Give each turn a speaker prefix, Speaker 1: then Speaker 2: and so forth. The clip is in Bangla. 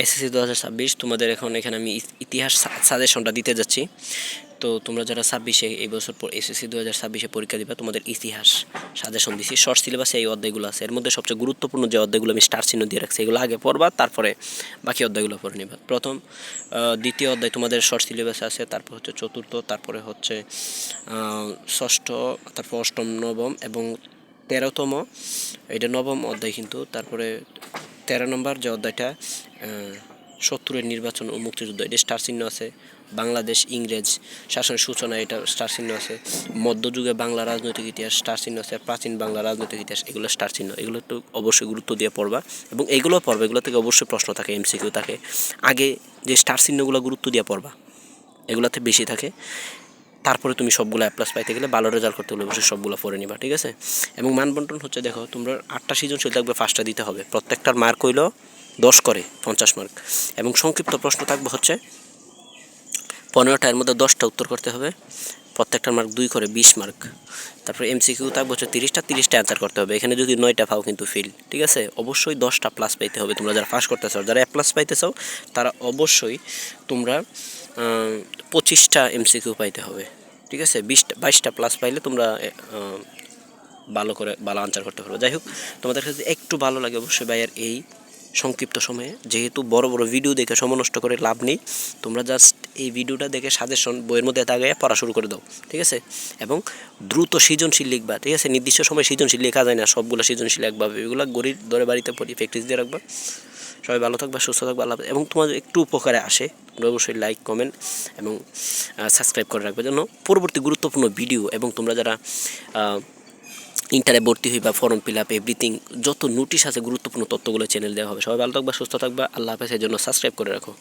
Speaker 1: এসএসসি 2026 তোমাদের এখানে আমি ইতিহাস সাজেশনটা দিতে যাচ্ছি। তো তোমরা যারা 26-এ এই বছর এসএসসি 2026-এ পরীক্ষা দিবা, তোমাদের ইতিহাস সাজেশন দিছি। শর্ট সিলেবাসে এই অধ্যায়গুলো আছে। এর মধ্যে সবচেয়ে গুরুত্বপূর্ণ যে অধ্যায়গুলো আমি স্টার চিহ্ন দিয়ে রাখছি, এগুলো আগে পড়বা, তারপরে বাকি অধ্যায়গুলো পড়ে নিবা। দ্বিতীয় অধ্যায় তোমাদের শর্ট সিলেবাসে আছে, তারপর হচ্ছে চতুর্থ, তারপরে হচ্ছে ষষ্ঠ, তারপর অষ্টম, নবম এবং 13তম, এটা নবম অধ্যায় কিন্তু। তারপরে 13 নম্বর যে অধ্যায়টা 70-এর নির্বাচন ও মুক্তিযুদ্ধ, এটা স্টার চিহ্ন আছে। বাংলাদেশ ইংরেজ শাসনের সূচনা, এটা স্টার চিহ্ন আছে। মধ্যযুগে বাংলা রাজনৈতিক ইতিহাস, স্টার চিহ্ন আছে। প্রাচীন বাংলা রাজনৈতিক ইতিহাস, এগুলো স্টার চিহ্ন। এগুলো একটু অবশ্যই গুরুত্ব দিয়ে পড়বা এবং এগুলো পড়বা, এগুলো থেকে অবশ্যই প্রশ্ন থাকে, এমসিকিউ থাকে। আগে যে স্টার চিহ্নগুলো গুরুত্ব দিয়ে পড়বা, এগুলোতে বেশি থাকে। তারপরে তুমি সবগুলো A+ পাইতে গেলে, ভালো রেজাল্ট করতে হলে অবশ্যই সবগুলো পড়ে নিবা, ঠিক আছে। এবং মানবন্টন হচ্ছে, দেখো তোমরা 8টা সৃজনশীল থাকবে, 5টা দিতে হবে। প্রত্যেকটার মার্ক হইল 10 করে, 50 মার্ক। এবং সংক্ষিপ্ত প্রশ্ন থাকবে হচ্ছে 15টা, এর মধ্যে 10টা উত্তর করতে হবে। প্রত্যেকটার মার্ক 2 করে, 20 মার্ক। তারপরে এমসিকিউ থাকবে হচ্ছে 30টা অ্যান্সার করতে হবে। এখানে যদি 9টা পাও কিন্তু ফেল, ঠিক আছে। অবশ্যই 10টা প্লাস পাইতে হবে তোমরা যারা পাস করতে চাও। যারা A+ পাইতে চাও তারা অবশ্যই তোমরা 25টা এমসিকিউ পাইতে হবে, ঠিক আছে। 22টা প্লাস পাইলে তোমরা ভালো আনসার করতে পারবো। যাই হোক, তোমাদের কাছে একটু ভালো লাগে অবশ্যই ভাইয়ের এই সংক্ষিপ্ত সময়ে, যেহেতু বড় বড় ভিডিও দেখে সময় নষ্ট করে লাভ নেই। তোমরা জাস্ট এই ভিডিওটা দেখে সাজেশন বইয়ের মধ্যে তাকায় পড়া শুরু করে দাও, ঠিক আছে। এবং দ্রুত সৃজনশীল লিখবা, ঠিক আছে। নির্দিষ্ট সময় সৃজনশীল লেখা যায় না, সবগুলো সৃজনশীল একভাবে, এগুলো গড়ির ধরে বাড়িতে পড়ি, প্র্যাকটিস দিয়ে রাখবা। সবাই ভালো থাকবা, সুস্থ থাকবা, আল্লাহ হাফেজ। এবং তোমাদের একটু উপকারে আসে, তোমরা অবশ্যই লাইক, কমেন্ট এবং সাবস্ক্রাইব করে রাখবে যেন পরবর্তী গুরুত্বপূর্ণ ভিডিও, এবং তোমরা যারা ইন্টারে ভর্তি হইবা, ফর্ম ফিল আপ, এভরিথিং, যত নোটিশ আছে গুরুত্বপূর্ণ তথ্যগুলো চ্যানেল দেওয়া হবে। সবাই ভালো থাকবা, সুস্থ থাকবা, আল্লাহ হাফেজ। এর জন্য সাবস্ক্রাইব করে রাখো।